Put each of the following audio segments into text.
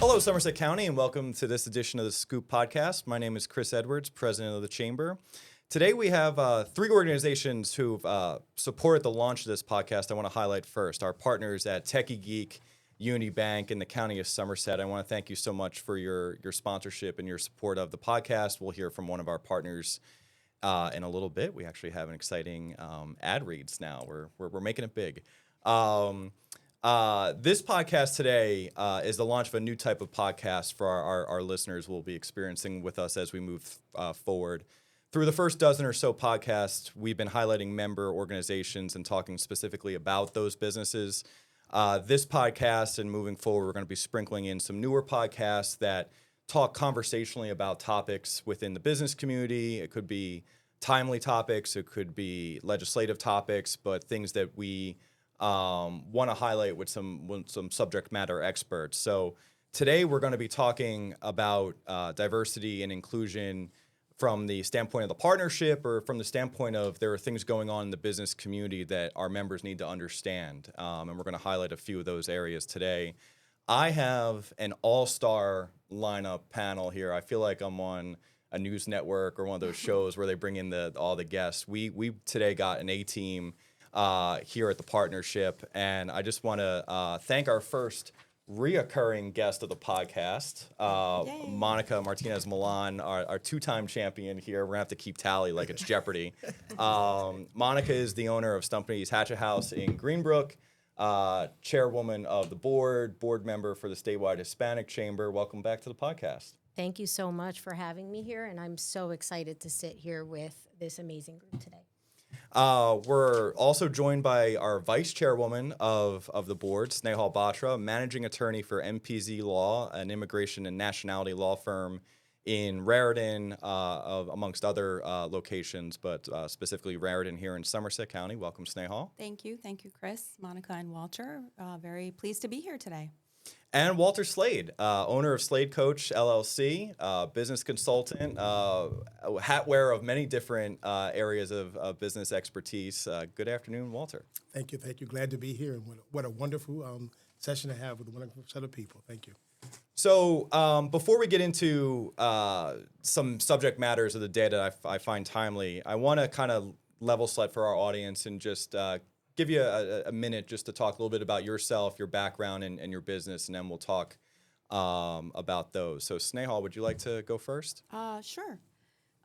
Hello, Somerset County, and welcome to this edition of the Scoop Podcast. My name is Chris Edwards, president of the Chamber. Today we have three organizations who've supported the launch of this podcast. I want to highlight first our partners at Techie Geek, Unity Bank, in the County of Somerset. I want to thank you so much for your sponsorship and your support of the podcast. We'll hear from one of our partners in a little bit. We actually have an exciting ad reads now. We're making it big. This podcast today is the launch of a new type of podcast for our listeners will be experiencing with us as we move forward. Through the first dozen or so podcasts, we've been highlighting member organizations and talking specifically about those businesses. This podcast and moving forward, we're going to be sprinkling in some newer podcasts that talk conversationally about topics within the business community. It could be timely topics, it could be legislative topics, but things that we want to highlight with some subject matter experts. So today we're going to be talking about diversity and inclusion from the standpoint of the partnership or from the standpoint of there are things going on in the business community that our members need to understand. And we're going to highlight a few of those areas today. I have an all-star lineup panel here. I feel like I'm on a news network or one of those shows where they bring in all the guests. We today got an A-team here at the partnership, and I just want to thank our first reoccurring guest of the podcast, Monica Martinez Milan, our two-time champion here. We're going to have to keep tally like it's Jeopardy. Monica is the owner of Stumpy's Hatchet House in Greenbrook, chairwoman of the board member for the statewide Hispanic Chamber. Welcome back to the podcast. Thank you so much for having me here, and I'm so excited to sit here with this amazing group today. We're also joined by our vice chairwoman of the board, Snehal Batra, managing attorney for NPZ Law, an immigration and nationality law firm in Raritan, amongst other locations, but specifically Raritan here in Somerset County. Welcome, Snehal. Thank you, Chris, Monica, and Walter. Very pleased to be here today. And Walter Slade, owner of Slade Coach LLC, business consultant, hat wearer of many different areas of business expertise. Good afternoon, Walter. Thank you. Glad to be here. And what a wonderful session to have with a wonderful set of people. Thank you. So before we get into some subject matters of the day that I find timely, I want to kind of level set for our audience and just give you a minute just to talk a little bit about yourself, your background, and your business, and then we'll talk about those. So, Snehal, would you like to go first? Sure.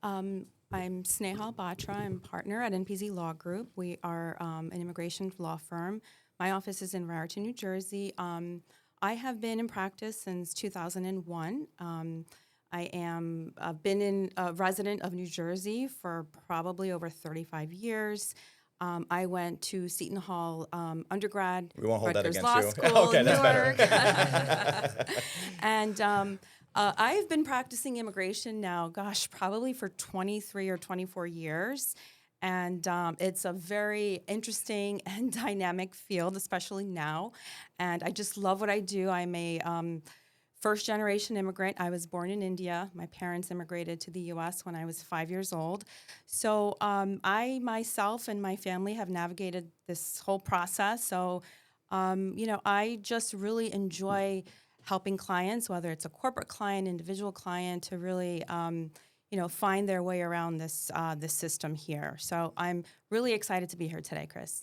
I'm Snehal Batra. I'm partner at NPZ Law Group. We are an immigration law firm. My office is in Raritan, New Jersey. I have been in practice since 2001. I am been a resident of New Jersey for probably over 35 years. I went to Seton Hall undergrad. We won't hold Rutgers that Law against you. School, Okay, that's better. And I've been practicing immigration now, probably for 23 or 24 years. And it's a very interesting and dynamic field, especially now. And I just love what I do. I'm a first-generation immigrant. I was born in India. My parents immigrated to the U.S. when I was 5 years old. So I myself and my family have navigated this whole process. So, I just really enjoy helping clients, whether it's a corporate client, individual client, to really, find their way around this system here. So I'm really excited to be here today, Chris.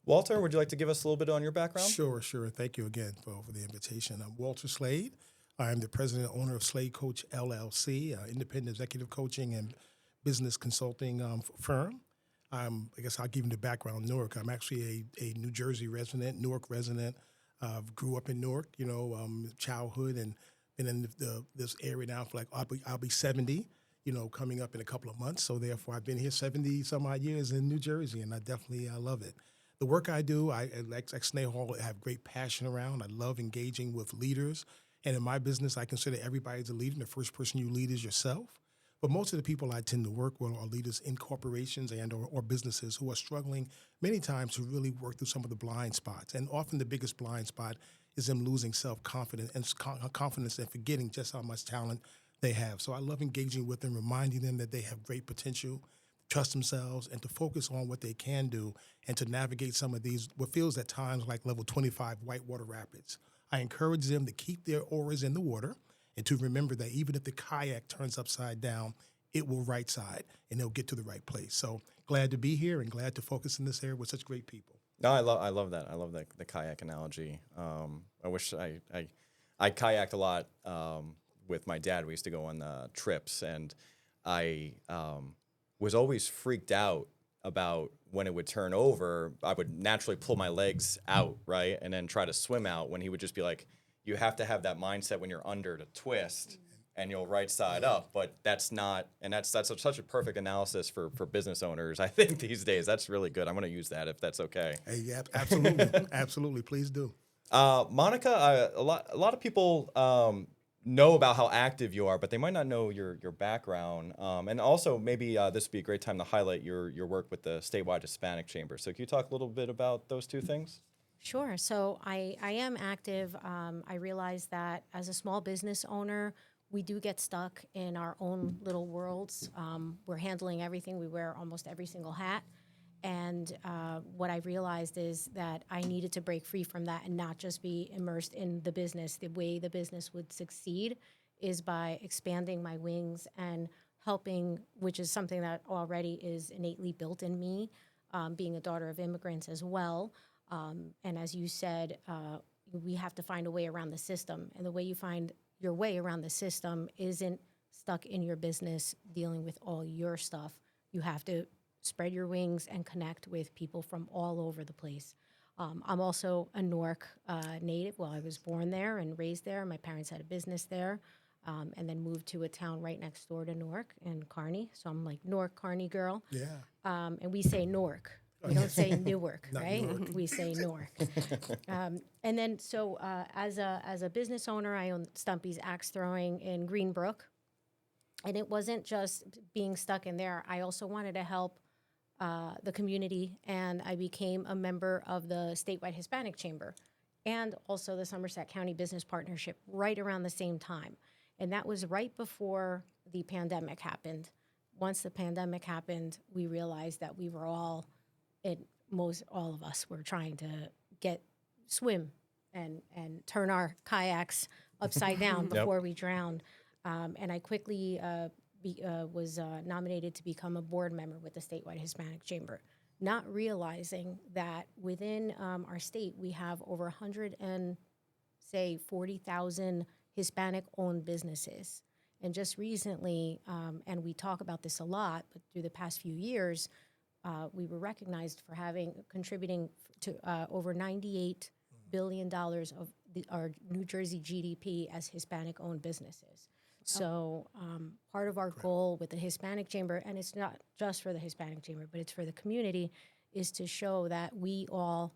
Walter, would you like to give us a little bit on your background? Sure. Thank you again for the invitation. I'm Walter Slade. I'm the president and owner of Slade Coach LLC, independent executive coaching and business consulting firm. I guess I'll give you the background. Newark. I'm actually a New Jersey resident, Newark resident. Grew up in Newark, childhood, and been in this area now for I'll be 70, coming up in a couple of months. So therefore, I've been here 70 some odd years in New Jersey, and I definitely love it. The work I do, I like Snehal, I have great passion around. I love engaging with leaders. And in my business, I consider everybody as a leader. And the first person you lead is yourself. But most of the people I tend to work with are leaders in corporations and or businesses who are struggling many times to really work through some of the blind spots. And often the biggest blind spot is them losing self-confidence and forgetting just how much talent they have. So I love engaging with them, reminding them that they have great potential, trust themselves, and to focus on what they can do and to navigate some of these, what feels at times like level 25 whitewater rapids I encourage them to keep their oars in the water and to remember that even if the kayak turns upside down, it will right side and they'll get to the right place. So glad to be here and glad to focus in this area with such great people. No, I love that. I love the kayak analogy. I wish I kayaked a lot with my dad. We used to go on trips, and I was always freaked out about when it would turn over. I would naturally pull my legs out, right, and then try to swim out. When he would just be like, "You have to have that mindset when you're under to twist." And you'll right side up, but that's not, and that's such a perfect analysis for business owners. I think these days that's really good. I'm going to use that if that's okay. Hey, yeah, absolutely, absolutely, please do. Monica, a lot of people know about how active you are, but they might not know your background. And also maybe this would be a great time to highlight your work with the statewide Hispanic Chamber. So can you talk a little bit about those two things? Sure. So I am active. I realize that as a small business owner, we do get stuck in our own little worlds. We're handling everything. We wear almost every single hat. And what I realized is that I needed to break free from that and not just be immersed in the business. The way the business would succeed is by expanding my wings and helping, which is something that already is innately built in me, being a daughter of immigrants as well. And as you said, we have to find a way around the system. And the way you find your way around the system isn't stuck in your business dealing with all your stuff. You have to spread your wings and connect with people from all over the place. I'm also a Newark native. Well, I was born there and raised there. My parents had a business there, and then moved to a town right next door to Newark in Kearney. So I'm like Newark, Kearney girl. Yeah. And we say Newark. We don't say Newark, Not right? Newark. We say Newark. And then, so as a business owner, I own Stumpy's Axe Throwing in Greenbrook. And it wasn't just being stuck in there. I also wanted to help the community, and I became a member of the statewide Hispanic Chamber and also the Somerset County Business Partnership right around the same time. And that was right before the pandemic happened. Once the pandemic happened, we realized that we were all of us were trying to swim and turn our kayaks upside down before we drowned. And I quickly was nominated to become a board member with the statewide Hispanic Chamber, not realizing that within our state we have over 40,000 Hispanic-owned businesses. And just recently, and we talk about this a lot, but through the past few years, we were recognized for contributing to over $98 billion of our New Jersey GDP as Hispanic-owned businesses. So part of our goal with the Hispanic Chamber, and it's not just for the Hispanic Chamber, but it's for the community, is to show that we all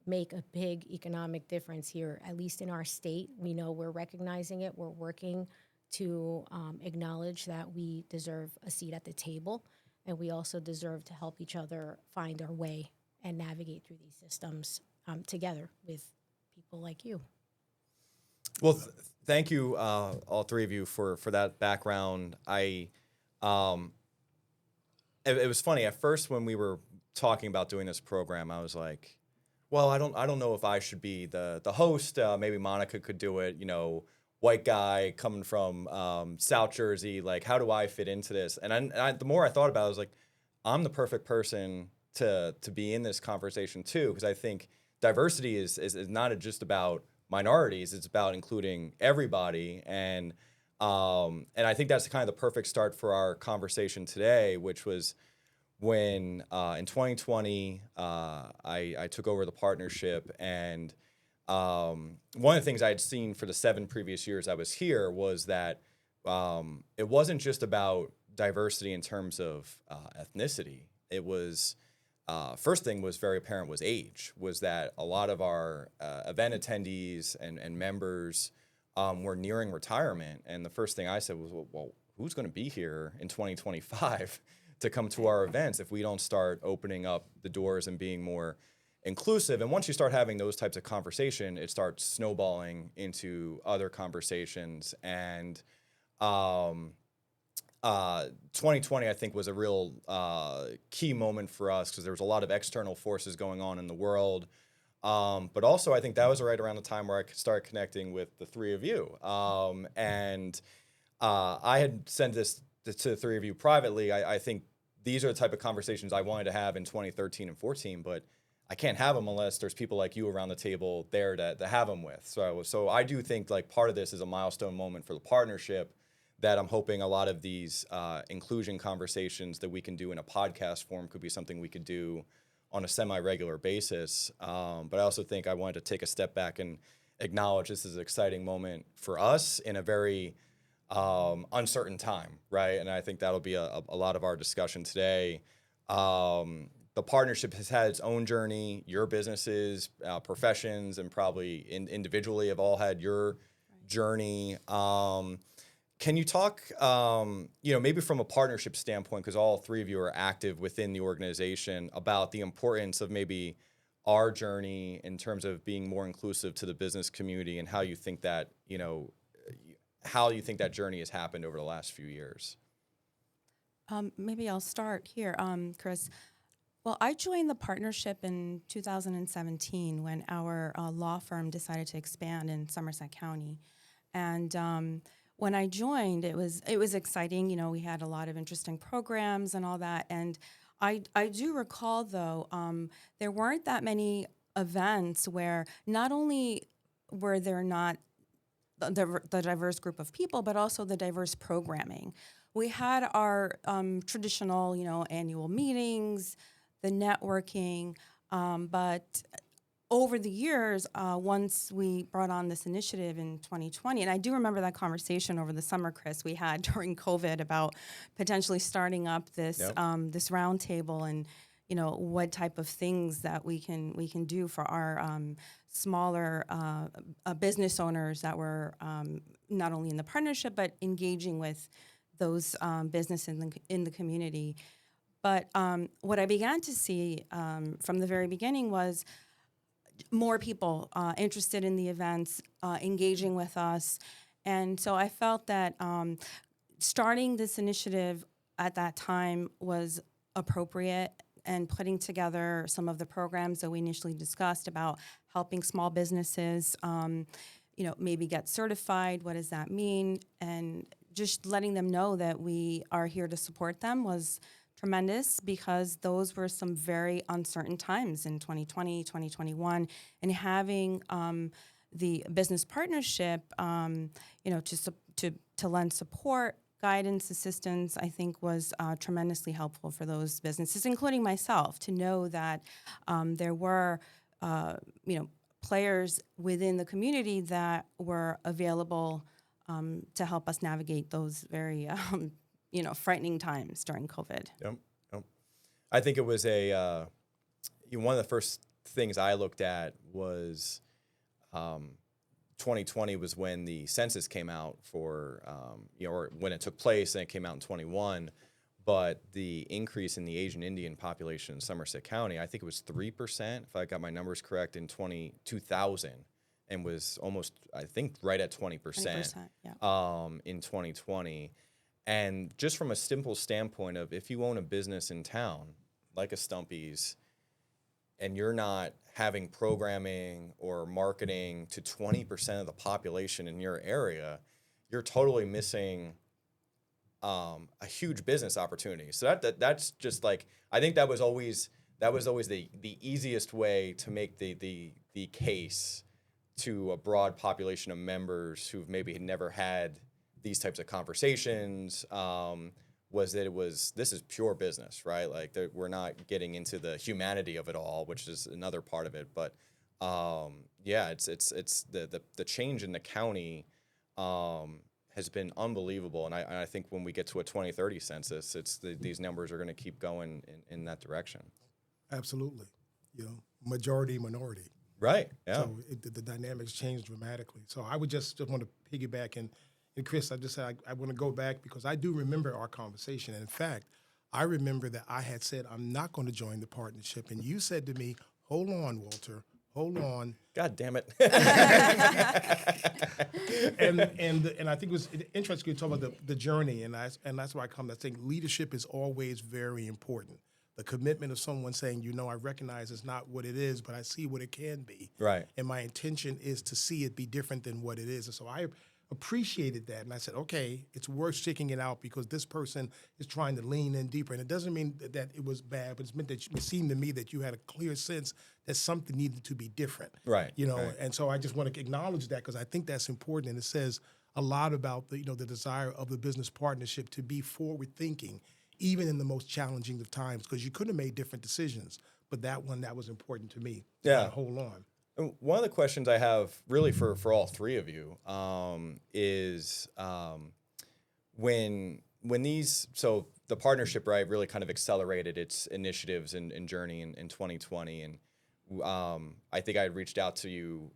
make a big economic difference here, at least in our state. We know we're recognizing it. We're working to acknowledge that we deserve a seat at the table. And we also deserve to help each other find our way and navigate through these systems together with people like you. Well, thank you, all three of you, for that background. It was funny at first when we were talking about doing this program. I was like, well, I don't know if I should be the host. Maybe Monica could do it. You know, white guy coming from South Jersey. Like, how do I fit into this? And the more I thought about it, I was like, I'm the perfect person to be in this conversation too, because I think diversity is not just about minorities; it's about including everybody. And I think that's kind of the perfect start for our conversation today, which was when in 2020 I took over the partnership, and one of the things I had seen for the 7 previous years I was here was that it wasn't just about diversity in terms of ethnicity. It was first thing was very apparent was age. Was that a lot of our event attendees and members were nearing retirement, and the first thing I said was, well, who's going to be here in 2025 to come to our events if we don't start opening up the doors and being more inclusive? And once you start having those types of conversation, it starts snowballing into other conversations. And 2020, I think, was a real key moment for us because there was a lot of external forces going on in the world. But also, I think that was right around the time where I started connecting with the three of you. And I had sent this to the three of you privately. I think these are the type of conversations I wanted to have in 2013 and 14, but I can't have them unless there's people like you around the table there to have them with. So I do think like part of this is a milestone moment for the partnership that I'm hoping a lot of these inclusion conversations that we can do in a podcast form could be something we could do on a semi-regular basis. But I also think I wanted to take a step back and acknowledge this is an exciting moment for us in a very uncertain time, right? And I think that'll be a lot of our discussion today. The partnership has had its own journey. Your businesses, professions, and probably individually have all had your journey. Can you talk, maybe from a partnership standpoint, because all three of you are active within the organization, about the importance of maybe our journey in terms of being more inclusive to the business community and how you think that, journey has happened over the last few years? Maybe I'll start here, Chris. Well, I joined the partnership in 2017 when our law firm decided to expand in Somerset County. And when I joined, it was exciting. We had a lot of interesting programs and all that. And I do recall, though, there weren't that many events where not only were there not the diverse group of people, but also the diverse programming. We had our traditional, annual meetings, the networking, but over the years, once we brought on this initiative in 2020, and I do remember that conversation over the summer, Chris, we had during COVID about potentially starting up this this roundtable and what type of things that we can do for our smaller business owners that were not only in the partnership but engaging with those businesses in the community. But what I began to see from the very beginning was more people interested in the events, engaging with us. And so I felt that starting this initiative at that time was appropriate, and putting together some of the programs that we initially discussed about helping small businesses, maybe get certified. What does that mean? And just letting them know that we are here to support them was tremendous, because those were some very uncertain times in 2020, 2021, and having the business partnership, to lend support, guidance, assistance, I think was tremendously helpful for those businesses, including myself, to know that there were, players within the community that were available to help us navigate those very, frightening times during COVID. Yep. I think it was one of the first things I looked at was 2020 was when the census came out for, or when it took place, and it came out in 21. But the increase in the Asian Indian population in Somerset County, I think it was 3%, if I got my numbers correct, in 2000, and was almost, I think, right at 20%, in 2020. And just from a simple standpoint of, if you own a business in town, like a Stumpy's, and you're not having programming or marketing to 20% of the population in your area, you're totally missing a huge business opportunity. So that's just like, I think that was always the easiest way to make the case to a broad population of members who've maybe never had these types of conversations, was that this is pure business, right? Like, we're not getting into the humanity of it all, which is another part of it. But it's the change in the county has been unbelievable, and I think when we get to a 2030 census, these numbers are going to keep going in that direction. Absolutely, majority minority. Right. Yeah. So the dynamics change dramatically. So I would just want to piggyback and Chris, I just said I want to go back because I do remember our conversation. And in fact, I remember that I had said I'm not going to join the partnership, and you said to me, "Hold on, Walter, hold on." God damn it. and I think it was interesting to talk about the journey, and that's why I come to think leadership is always very important. the commitment of someone saying, you know, I recognize it's not what it is, but I see what it can be. Right. And my intention is to see it be different than what it is. And so I appreciated that. And I said, okay, it's worth sticking it out because this person is trying to lean in deeper. And it doesn't mean that it was bad, but it's meant that it seemed to me that you had a clear sense that something needed to be different. Right. You know, right. and so I just want to acknowledge that because I think that's important. And it says a lot about the, you know, the desire of the business partnership to be forward thinking, even in the most challenging of times, because you could have made different decisions. But that was important to me. Yeah. Hold on. One of the questions I have really for all three of you is when these, so the partnership, right, really kind of accelerated its initiatives and journey in 2020. And I think I had reached out to you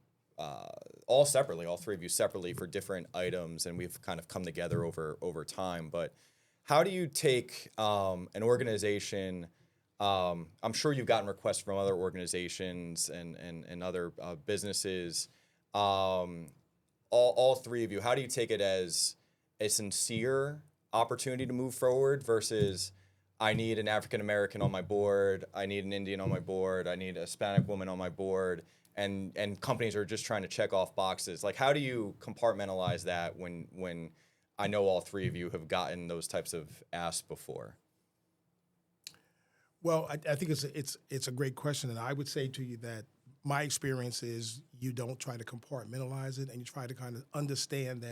all separately, all three of you separately for different items, and we've kind of come together over time. But how do you take an organization? I'm sure you've gotten requests from other organizations and other businesses. All three of you, how do you take it as a sincere opportunity to move forward versus I need an African American on my board, I need an Indian on my board, I need a Hispanic woman on my board, and companies are just trying to check off boxes? Like, how do you compartmentalize that when I know all three of you have gotten those types of asks before? Well, I think it's a great question, and I would say to you that my experience is you don't try to compartmentalize it, and you try to kind of understand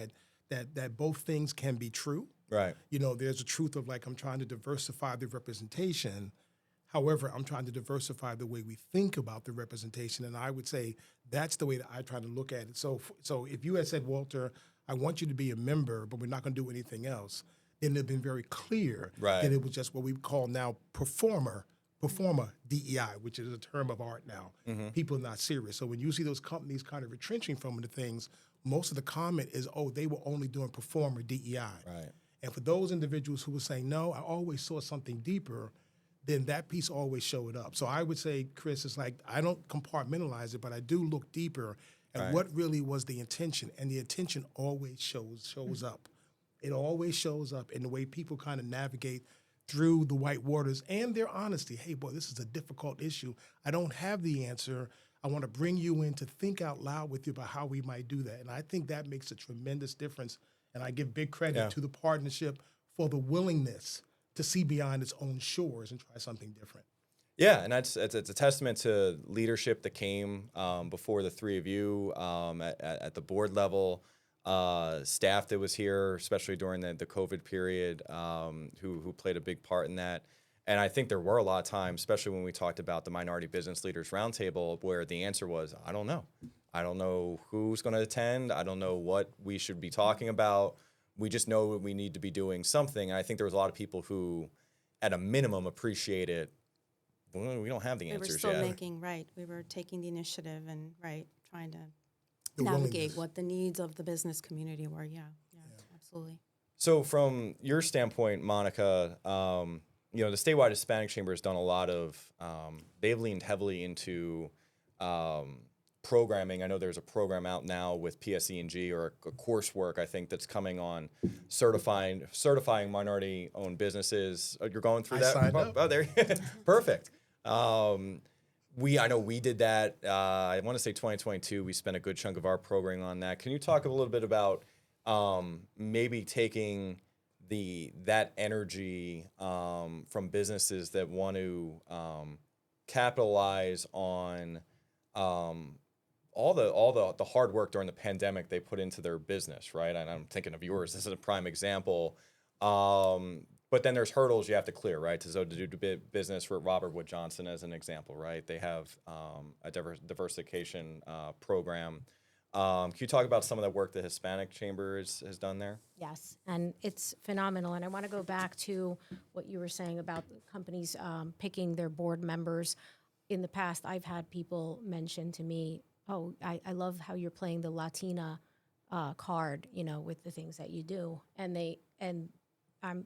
that both things can be true. Right. You know, there's a truth of like I'm trying to diversify the representation. However, I'm trying to diversify the way we think about the representation, and I would say that's the way that I try to look at it. So if you had said, Walter, I want you to be a member, but we're not going to do anything else, then it'd been very clear Right. that it was just what we call now performer DEI, which is a term of art now. Mm-hmm. People are not serious. So when you see those companies kind of retrenching from the things, most of the comment is, oh, they were only doing performer DEI. Right. And for those individuals who were saying, no, I always saw something deeper, then that piece always showed up. So I would say, Chris, it's like I don't compartmentalize it, but I do look deeper at Right. what really was the intention. And the intention always shows up. It always shows up in the way people kind of navigate through the white waters and their honesty. Hey, boy, this is a difficult issue. I don't have the answer. I want to bring you in to think out loud with you about how we might do that. And I think that makes a tremendous difference. And I give big credit to the partnership for the willingness to see beyond its own shores and try something different. Yeah, and it's a testament to leadership that came before the three of you at the board level, staff that was here, especially during the COVID period, who played a big part in that. And I think there were a lot of times, especially when we talked about the Minority Business Leaders Roundtable, where the answer was, I don't know. I don't know who's going to attend. I don't know what we should be talking about. We just know we need to be doing something. And I think there was a lot of people who, at a minimum, appreciate it. Well, we don't have the answers We were yet. still we were taking the initiative and trying to The navigate willingness. what the needs of the business community were. Yeah, absolutely. So from your standpoint, Monica, the statewide Hispanic Chamber has done a lot of, they've leaned heavily into programming. I know there's a program out now with PSE&G or a coursework, I think, that's coming on certifying minority-owned businesses. You're going through that? Signed up. Oh, there. Perfect. I know we did that. I want to say 2022. We spent a good chunk of our programming on that. Can you talk a little bit about maybe taking that energy from businesses that want to capitalize on all the hard work during the pandemic they put into their business, right? And I'm thinking of yours. This is a prime example. But then there's hurdles you have to clear, right? To do business with Robert Wood Johnson as an example, right? They have a diversification program. Can you talk about some of the work the Hispanic Chamber has done there? Yes, and it's phenomenal. And I want to go back to what you were saying about companies picking their board members. In the past, I've had people mention to me, oh, I love how you're playing the Latina card, with the things that you do. I'm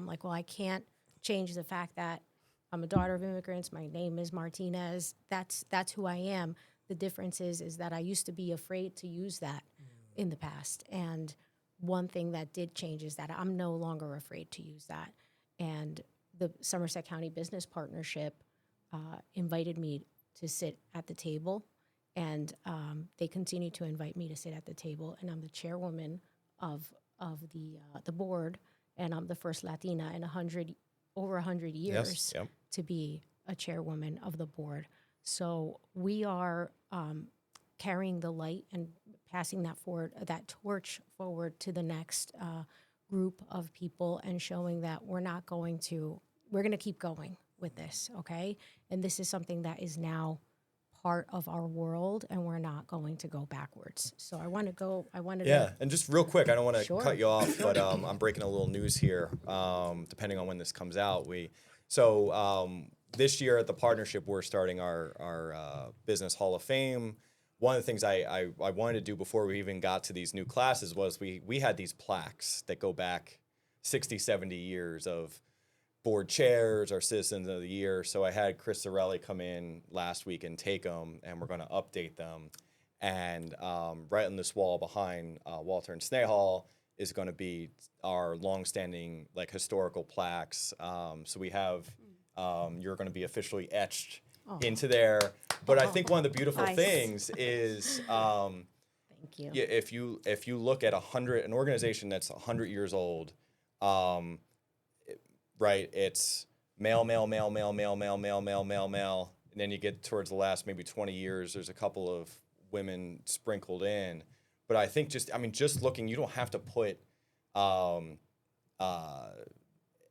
like, well, I can't change the fact that I'm a daughter of immigrants. My name is Martinez. That's who I am. The difference is that I used to be afraid to use that in the past. And one thing that did change is that I'm no longer afraid to use that. And the Somerset County Business Partnership invited me to sit at the table, and they continue to invite me to sit at the table, and I'm the chairwoman of the board, and I'm the first Latina in over 100 years Yes. Yep. to be a chairwoman of the board. So we are carrying the light and passing that torch forward to the next group of people, and showing that we're going to keep going with this, okay? And this is something that is now part of our world, and we're not going to go backwards. So I wanted Yeah, and just real quick, I don't want to Sure. cut you off, but I'm breaking a little news here. Depending on when this comes out, this year at the partnership, we're starting our Business Hall of Fame. One of the things I wanted to do before we even got to these new classes was we had these plaques that go back 60, 70 years of board chairs or citizens of the year. So I had Chris Zarelli come in last week and take them, and we're going to update them. And right on this wall behind Walter and Snehal is going to be our longstanding historical plaques. So we have you're going to be officially etched into there. But I think one of the beautiful Nice. things is Thank you. if you look at an organization that's 100 years old. Right, it's male, male, male, male, male, male, male, male, male, male, and then you get towards the last maybe 20 years, there's a couple of women sprinkled in. But I think just looking, you don't have to put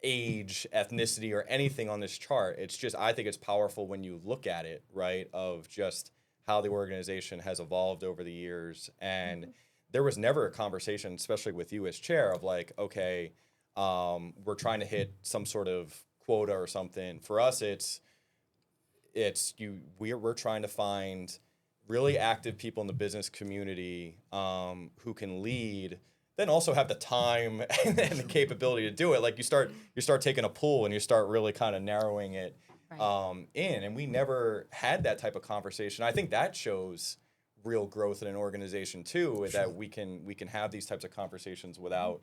age, ethnicity, or anything on this chart. It's just, I think it's powerful when you look at it, right, of just how the organization has evolved over the years. And there was never a conversation, especially with you as chair, of okay, we're trying to hit some sort of quota or something. For us, we're trying to find really active people in the business community who can lead, then also have the time and the capability to do it. You start taking a pool and you start really kind of narrowing it in. And we never had that type of conversation. I think that shows real growth in an organization too, that we can have these types of conversations without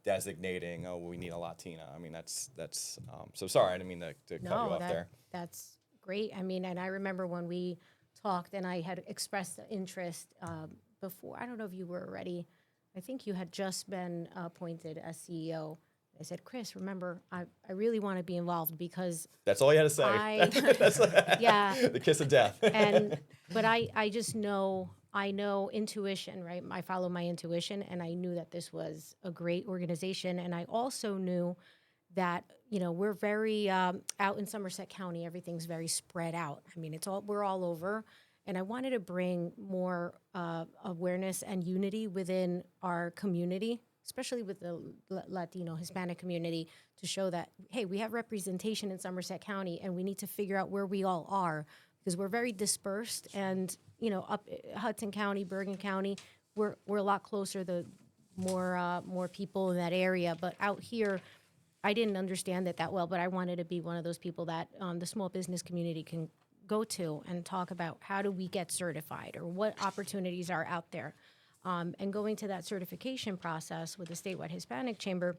designating, we need a Latina. That's so sorry, I didn't mean to cut you off there. That's great. And I remember when we talked and I had expressed the interest before, I don't know if you were ready. I think you had just been appointed as CEO. I said, Chris, remember, I really want to be involved because That's all you had to say. yeah. The kiss of death. But I just know, I know intuition, right? I follow my intuition, and I knew that this was a great organization. And I also knew that, we're very out in Somerset County, everything's very spread out. We're all over. And I wanted to bring more awareness and unity within our community, especially with the Latino, Hispanic community, to show that, hey, we have representation in Somerset County, and we need to figure out where we all are, because we're very dispersed. And, up Hudson County, Bergen County, we're a lot closer, the more people in that area. But out here, I didn't understand it that well, but I wanted to be one of those people that the small business community can go to and talk about how do we get certified or what opportunities are out there. And going to that certification process with the statewide Hispanic Chamber,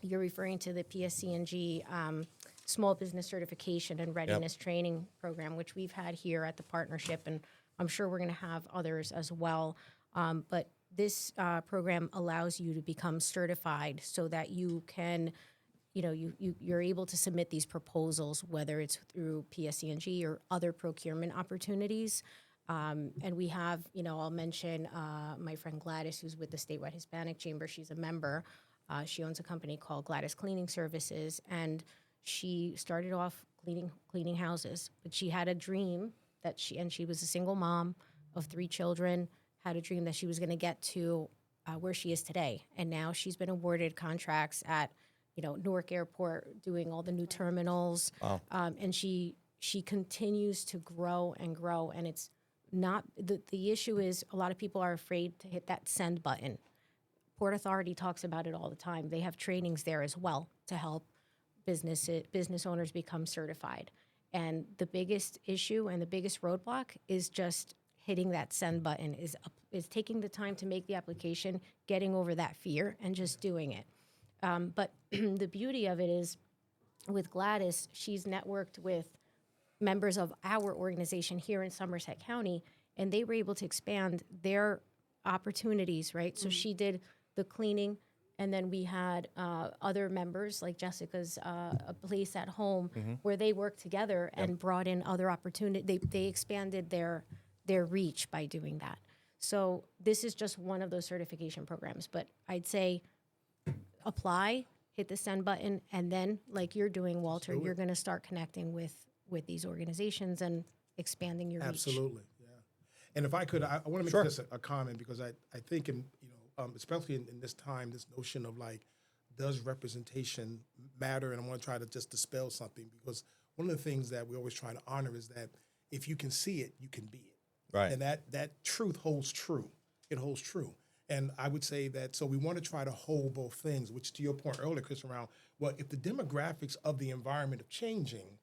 you're referring to the PSC&G Small Business Certification and Readiness Training Program, which we've had here at the partnership, and I'm sure we're going to have others as well. But this program allows you to become certified so that you can, you're able to submit these proposals, whether it's through PSC&G or other procurement opportunities. And we have, I'll mention my friend Gladys, who's with the statewide Hispanic Chamber. She's a member. She owns a company called Gladys Cleaning Services, and she started off cleaning houses. But she had a dream that she was a single mom of 3 children, had a dream that she was going to get to where she is today. And now she's been awarded contracts at, Newark Airport, doing all the new terminals. Wow. And she continues to grow and grow. And it's not, the issue is a lot of people are afraid to hit that send button. Port Authority talks about it all the time. They have trainings there as well to help business owners become certified. And the biggest issue and the biggest roadblock is just hitting that send button, is taking the time to make the application, getting over that fear, and just doing it. But the beauty of it is with Gladys, she's networked with members of our organization here in Somerset County, and they were able to expand their opportunities, right? So she did the cleaning, and then we had other members like Jessica's a place at home where they worked together and brought in other opportunities. They expanded their reach by doing that. So this is just one of those certification programs, but I'd say apply, hit the send button, and then like you're doing, Walter, you're going to start connecting with these organizations and expanding your reach. Absolutely, yeah. And if I could, I want to make Sure. just a comment, because I think, especially in this time, this notion of like, does representation matter? And I want to try to just dispel something, because one of the things that we always try to honor is that if you can see it, you can be it. Right. And that truth holds true. It holds true. And I would say that, so we want to try to hold both things, which to your point earlier, Chris, around, well, if the demographics of the environment are changing,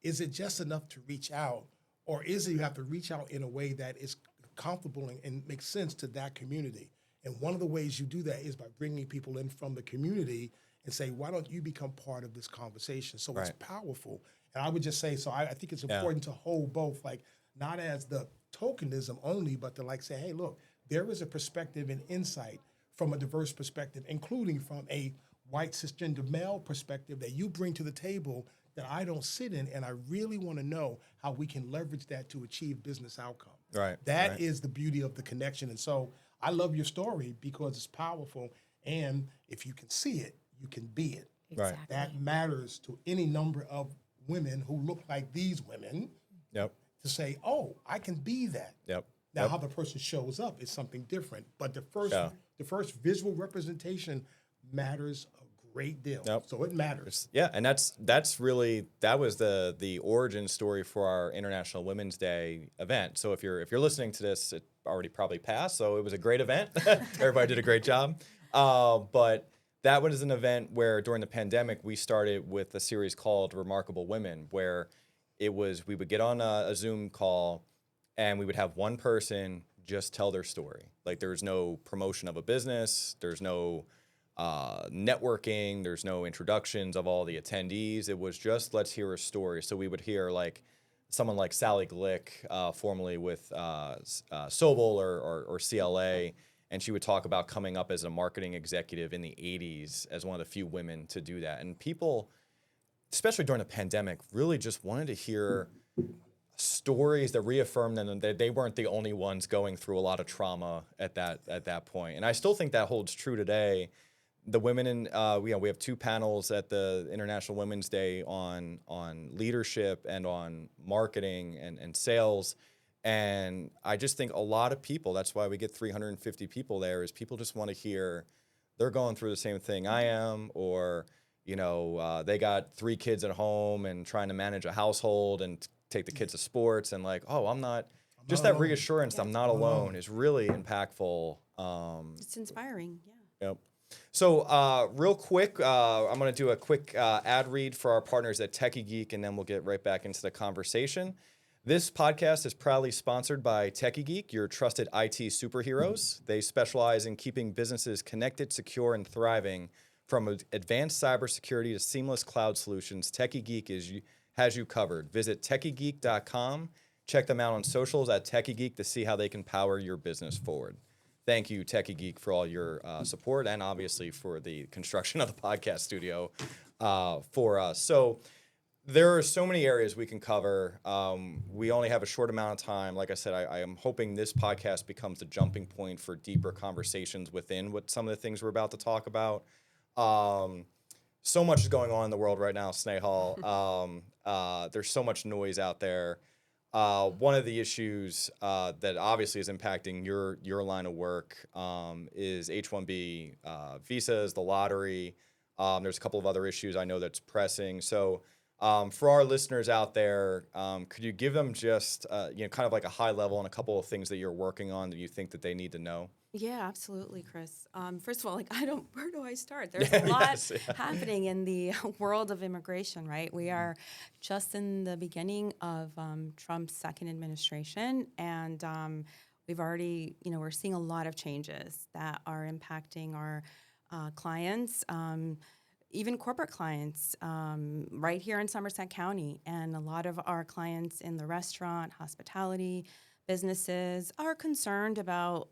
is it just enough to reach out, or is it you have to reach out in a way that is comfortable and makes sense to that community? And one of the ways you do that is by bringing people in from the community and say, why don't you become part of this conversation? So it's powerful. And I would just say, so I think it's important to hold both, like not as the tokenism only, but to like say, hey, look, there is a perspective and insight from a diverse perspective, including from a white cisgender male perspective that you bring to the table that I don't sit in, and I really want to know how we can leverage that to achieve business outcome. Right. That is the beauty of the connection. And so I love your story because it's powerful, and if you can see it, you can be it. Exactly. That matters to any number of women who look like these women Yep. to say, oh, I can be that. Yep. Now, how the person shows up is something different, but the first visual representation matters a great deal. Yep. So it matters. Yeah, and that's really that was the origin story for our International Women's Day event. So if you're listening to this, it already probably passed. So it was a great event. Everybody did a great job. But that was an event where during the pandemic we started with a series called Remarkable Women, where we would get on a Zoom call and we would have one person just tell their story. Like there's no promotion of a business, there's no networking, there's no introductions of all the attendees. It was just, let's hear a story. So we would hear like someone like Sally Glick, formerly with Sobel or CLA, and she would talk about coming up as a marketing executive in the 80s as one of the few women to do that. And people, especially during the pandemic, really just wanted to hear stories that reaffirmed them that they weren't the only ones going through a lot of trauma at that point. And I still think that holds true today. The women in we have two panels at the International Women's Day on leadership and on marketing and sales. And I just think a lot of people, that's why we get 350 people there, is people just want to hear they're going through the same thing I am, or they got 3 kids at home and trying to manage a household and take the kids to sports, and like, oh, I'm not that alone. reassurance, I'm not alone, is really impactful. It's inspiring. Yeah. Yep. So real quick, I'm going to do a quick ad read for our partners at Techie Geek, and then we'll get right back into the conversation. This podcast is proudly sponsored by Techie Geek, your trusted IT superheroes. They specialize in keeping businesses connected, secure, and thriving. From advanced cybersecurity to seamless cloud solutions, Techie Geek has you covered. Visit techiegeek.com. Check them out on socials at Techie Geek to see how they can power your business forward. Thank you, Techie Geek, for all your support, and obviously for the construction of the podcast studio for us. So there are so many areas we can cover. We only have a short amount of time. Like I said, I am hoping this podcast becomes the jumping point for deeper conversations within what some of the things we're about to talk about. So much is going on in the world right now, Snehal. There's so much noise out there. One of the issues that obviously is impacting your line of work is H-1B visas, the lottery. There's a couple of other issues I know that's pressing. So for our listeners out there, could you give them just kind of like a high level on a couple of things that you're working on that you think that they need to know? Yeah, absolutely, Chris. First of all, where do I start? There's a lot happening in the world of immigration, right? We are just in the beginning of Trump's second administration, and we've already, we're seeing a lot of changes that are impacting our clients. even corporate clients right here in Somerset County. And a lot of our clients in the restaurant, hospitality businesses are concerned about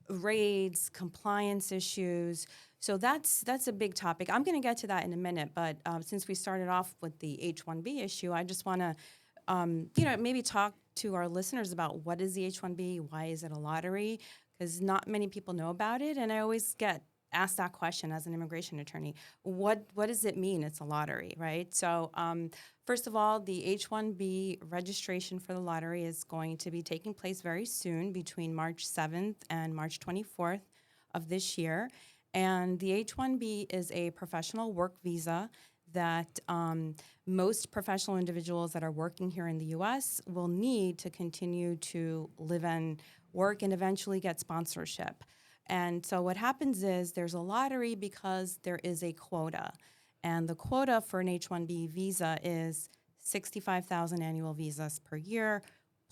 raids, compliance issues. So that's a big topic. I'm going to get to that in a minute, but since we started off with the H-1B issue, I just want to, maybe talk to our listeners about what is the H-1B, why is it a lottery, because not many people know about it, and I always get asked that question as an immigration attorney. What does it mean it's a lottery, right? So first of all, the H-1B registration for the lottery is going to be taking place very soon between March 7th and March 24th of this year. And the H-1B is a professional work visa that most professional individuals that are working here in the U.S. will need to continue to live and work and eventually get sponsorship. And so what happens is there's a lottery because there is a quota. And the quota for an H-1B visa is 65,000 annual visas per year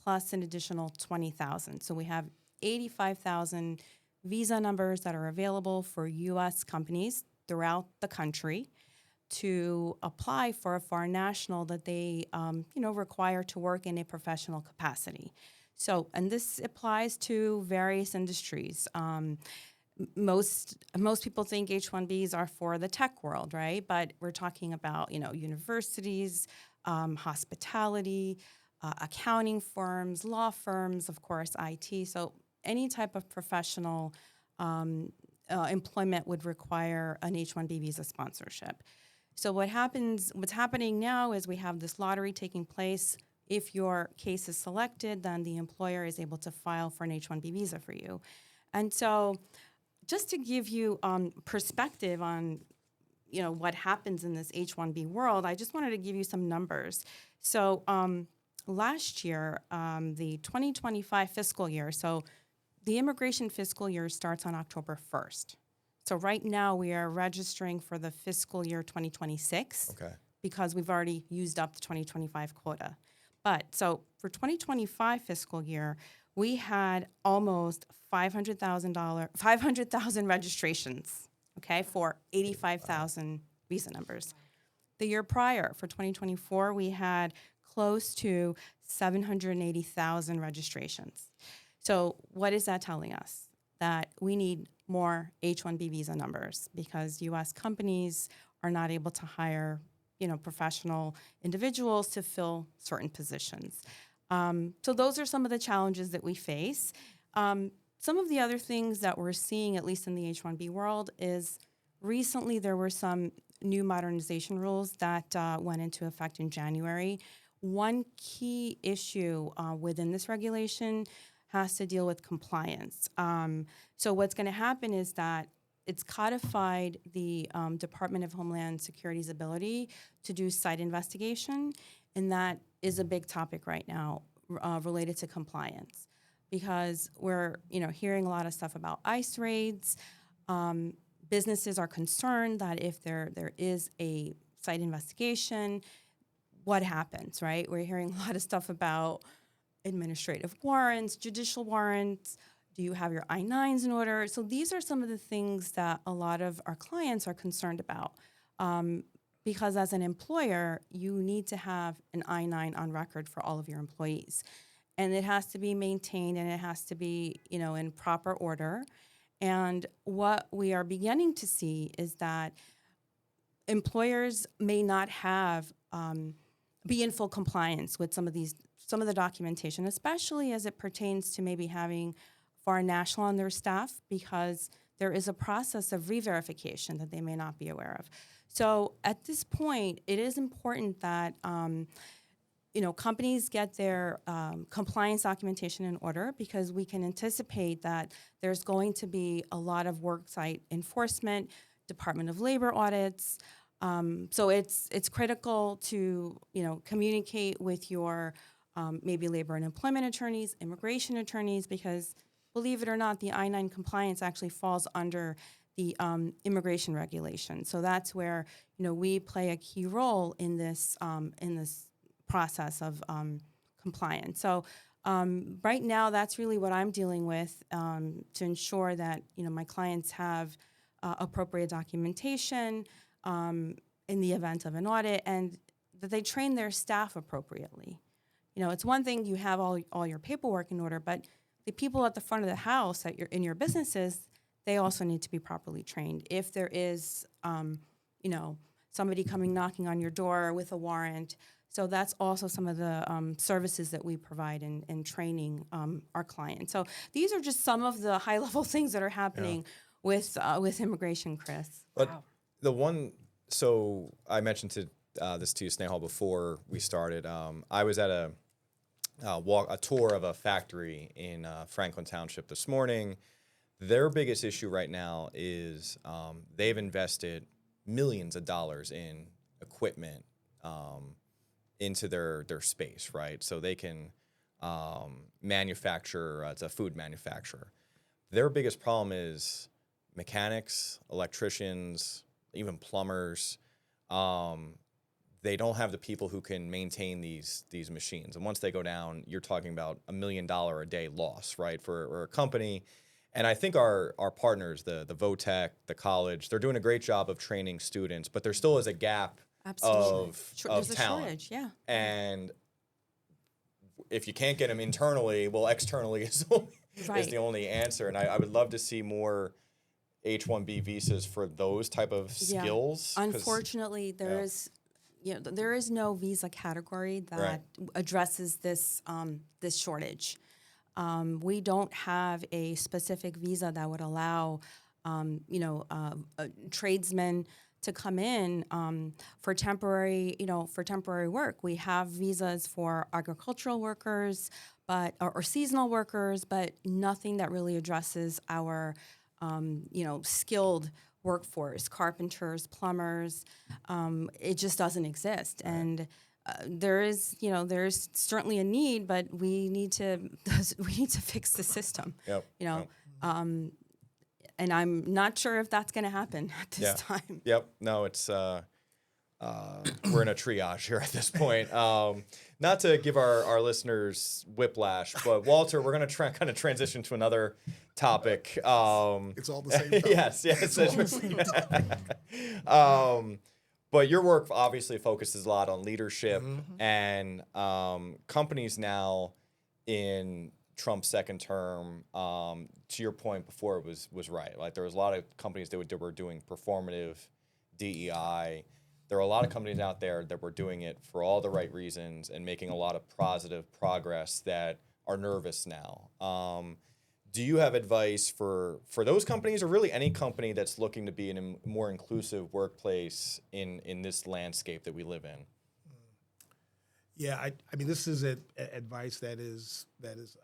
plus an additional 20,000. So we have 85,000 visa numbers that are available for U.S. companies throughout the country to apply for a foreign national that they require to work in a professional capacity. So, and this applies to various industries. Most people think H-1Bs are for the tech world, right? But we're talking about, universities, hospitality, accounting firms, law firms, of course, IT. So any type of professional employment would require an H-1B visa sponsorship. So what's happening now is we have this lottery taking place. If your case is selected, then the employer is able to file for an H-1B visa for you. And so just to give you perspective on, what happens in this H-1B world, I just wanted to give you some numbers. So last year, the 2025 fiscal year, so the immigration fiscal year starts on October 1st. So right now we are registering for the fiscal year 2026 because we've already used up the 2025 quota. But so for 2025 fiscal year, we had almost 500,000 registrations, for 85,000 visa numbers. The year prior, for 2024, we had close to 780,000 registrations. So what is that telling us? That we need more H-1B visa numbers because U.S. companies are not able to hire professional individuals to fill certain positions. So those are some of the challenges that we face. Some of the other things that we're seeing, at least in the H-1B world, is recently there were some new modernization rules that went into effect in January. One key issue within this regulation has to deal with compliance. So what's going to happen is that it's codified the Department of Homeland Security's ability to do site investigation, and that is a big topic right now related to compliance because we're hearing a lot of stuff about ICE raids. Businesses are concerned that if there is a site investigation, what happens, right? We're hearing a lot of stuff about administrative warrants, judicial warrants. Do you have your I-9s in order? So these are some of the things that a lot of our clients are concerned about because as an employer, you need to have an I-9 on record for all of your employees. And it has to be maintained and it has to be, in proper order. And what we are beginning to see is that employers may not be in full compliance with some of the documentation, especially as it pertains to maybe having foreign national on their staff because there is a process of re-verification that they may not be aware of. So at this point, it is important that companies get their compliance documentation in order because we can anticipate that there's going to be a lot of worksite enforcement, Department of Labor audits. So it's critical to communicate with your maybe labor and employment attorneys, immigration attorneys, because believe it or not, the I-9 compliance actually falls under the immigration regulation. So that's where we play a key role in this process of compliance. So right now, that's really what I'm dealing with to ensure that my clients have appropriate documentation. in the event of an audit, and that they train their staff appropriately. You know, it's one thing you have all your paperwork in order, but the people at the front of the house in your businesses, they also need to be properly trained. If there is, somebody coming knocking on your door with a warrant. So that's also some of the services that we provide in training our clients. So these are just some of the high-level things that are happening with immigration, Chris. But so I mentioned this to you, Snehal, before we started. I was at a tour of a factory in Franklin Township this morning. Their biggest issue right now is they've invested millions of dollars in equipment into their space, right? So they can manufacture, it's a food manufacturer. Their biggest problem is mechanics, electricians, even plumbers. They don't have the people who can maintain these machines. And once they go down, you're talking about $1 million a day loss, right, for a company. And I think our partners, the Votech, the college, they're doing a great job of training students, but there still is a gap of There's a talent. shortage, yeah. And if you can't get them internally, well, externally is the only answer. And I would love to see more H-1B visas for those type of skills. Unfortunately, there is no visa category that addresses this this shortage. We don't have a specific visa that would allow, tradesmen to come in for temporary work. We have visas for agricultural workers, or seasonal workers, but nothing that really addresses our, skilled workforce, carpenters, plumbers. It just doesn't exist, and there is certainly a need, but we need to fix the system. And I'm not sure if that's going to happen at this time. Yep. No, it's we're in a triage here at this point. Not to give our listeners whiplash, but Walter, we're going to kind of transition to another topic. It's all the same topic. Yes. It's all the same topic. But your work obviously focuses a lot on leadership, and companies now in Trump's second term, to your point before, it was right. Like there was a lot of companies that were doing performative DEI. There are a lot of companies out there that were doing it for all the right reasons and making a lot of positive progress that are nervous now. Do you have advice for those companies, or really any company that's looking to be in a more inclusive workplace in this landscape that we live in? Yeah, I mean, this is advice that is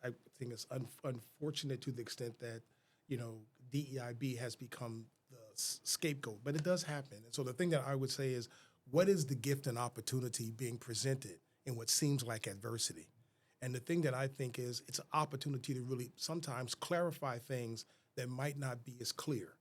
I think it's unfortunate to the extent that DEIB has become the scapegoat, but it does happen. And so the thing that I would say is, what is the gift and opportunity being presented in what seems like adversity? And the thing that I think is, it's an opportunity to really sometimes clarify things that might not be as clear.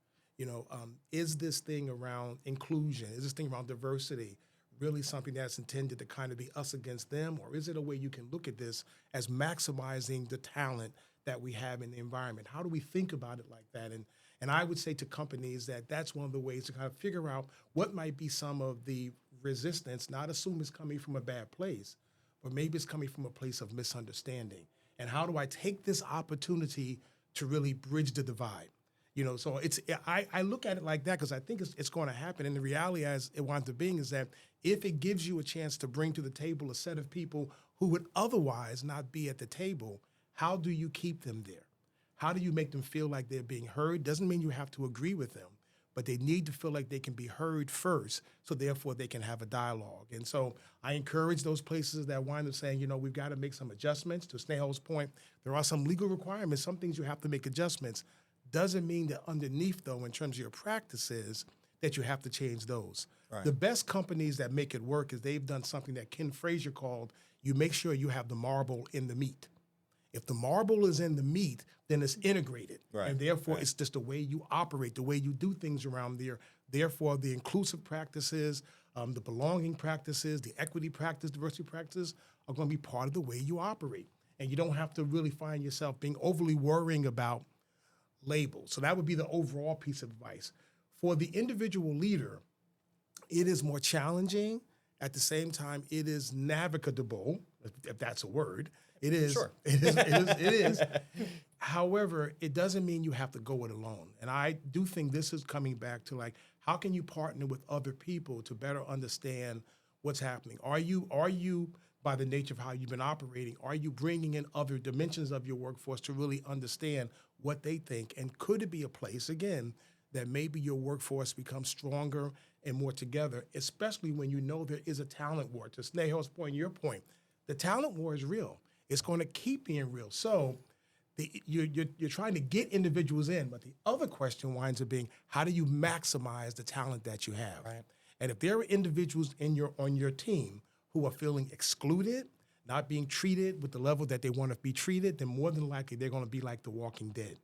Is this thing around inclusion, is this thing around diversity really something that's intended to kind of be us against them, or is it a way you can look at this as maximizing the talent that we have in the environment? How do we think about it like that? And I would say to companies that that's one of the ways to kind of figure out what might be some of the resistance, not assume it's coming from a bad place, but maybe it's coming from a place of misunderstanding. And how do I take this opportunity to really bridge the divide? So I look at it like that because I think it's going to happen. And the reality, as it winds up being, is that if it gives you a chance to bring to the table a set of people who would otherwise not be at the table, how do you keep them there? How do you make them feel like they're being heard? Doesn't mean you have to agree with them, but they need to feel like they can be heard first, so therefore they can have a dialogue. And so I encourage those places that wind up saying, we've got to make some adjustments. To Snehal's point, there are some legal requirements, some things you have to make adjustments. Doesn't mean that underneath, though, in terms of your practices, that you have to change those. Right. The best companies that make it work is they've done something that Ken Frazier called, you make sure you have the marble in the meat. If the marble is in the meat, then it's integrated. Right. And therefore, it's just the way you operate, the way you do things around there. Therefore, the inclusive practices, the belonging practices, the equity practice, diversity practices are going to be part of the way you operate. And you don't have to really find yourself being overly worrying about labels. So that would be the overall piece of advice. For the individual leader, It is more challenging. At the same time, it is navigable, if that's a word. It is. Sure. It is. However, it doesn't mean you have to go it alone. And I do think this is coming back to like, how can you partner with other people to better understand what's happening? Are you, by the nature of how you've been operating, are you bringing in other dimensions of your workforce to really understand what they think? And could it be a place, again, that maybe your workforce becomes stronger and more together, especially when you know there is a talent war? To Snehal's point, your point, the talent war is real. It's going to keep being real. So you're trying to get individuals in, but the other question winds up being, how do you maximize the talent that you have? Right. And if there are individuals on your team who are feeling excluded, not being treated with the level that they want to be treated, then more than likely they're going to be like the Walking Dead.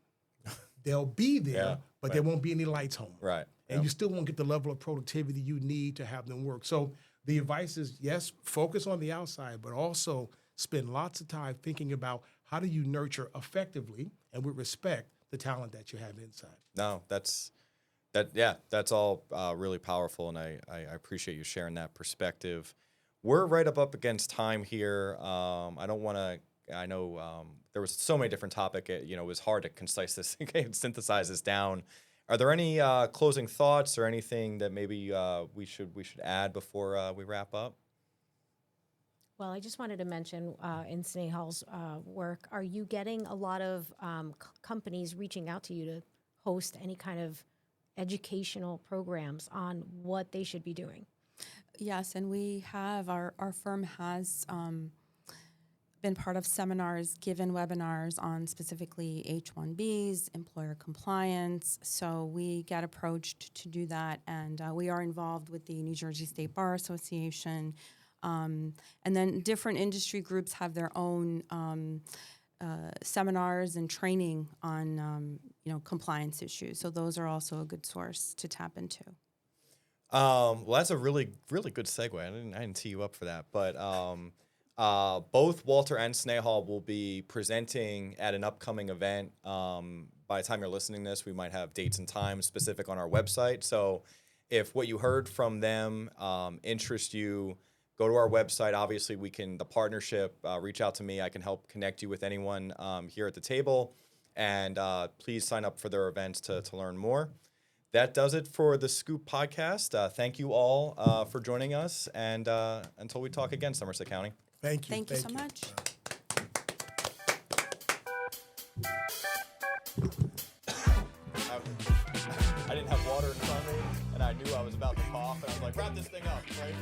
They'll be there, but right. there won't be any lights home. Right. And you still won't get the level of productivity you need to have them work. So the advice is, yes, focus on the outside, but also spend lots of time thinking about how do you nurture effectively and with respect the talent that you have inside. No, that's all really powerful, and I appreciate you sharing that perspective. We're right up against time here. I don't want to. I know there was so many different topics. It was hard to concise this, synthesize this down. Are there any closing thoughts or anything that maybe we should add before we wrap up? Well, I just wanted to mention in Snehal's work, are you getting a lot of companies reaching out to you to host any kind of educational programs on what they should be doing? Yes, and we have, our firm has been part of seminars, given webinars on specifically H-1Bs, employer compliance. So we get approached to do that, and we are involved with the New Jersey State Bar Association. And then different industry groups have their own seminars and training on compliance issues. So those are also a good source to tap into. Well, that's a really, really good segue. I didn't tee you up for that. But both Walter and Snehal will be presenting at an upcoming event. By the time you're listening to this, we might have dates and times specific on our website. So if what you heard from them interests you, go to our website. Obviously, the partnership, reach out to me. I can help connect you with anyone here at the table. And please sign up for their events to learn more. That does it for the Scoop podcast. Thank you all for joining us. And until we talk again, Somerset County. Thank you. Thank you so much. I didn't have water in front of me, and I knew I was about to cough, and I was like, wrap this thing up, right?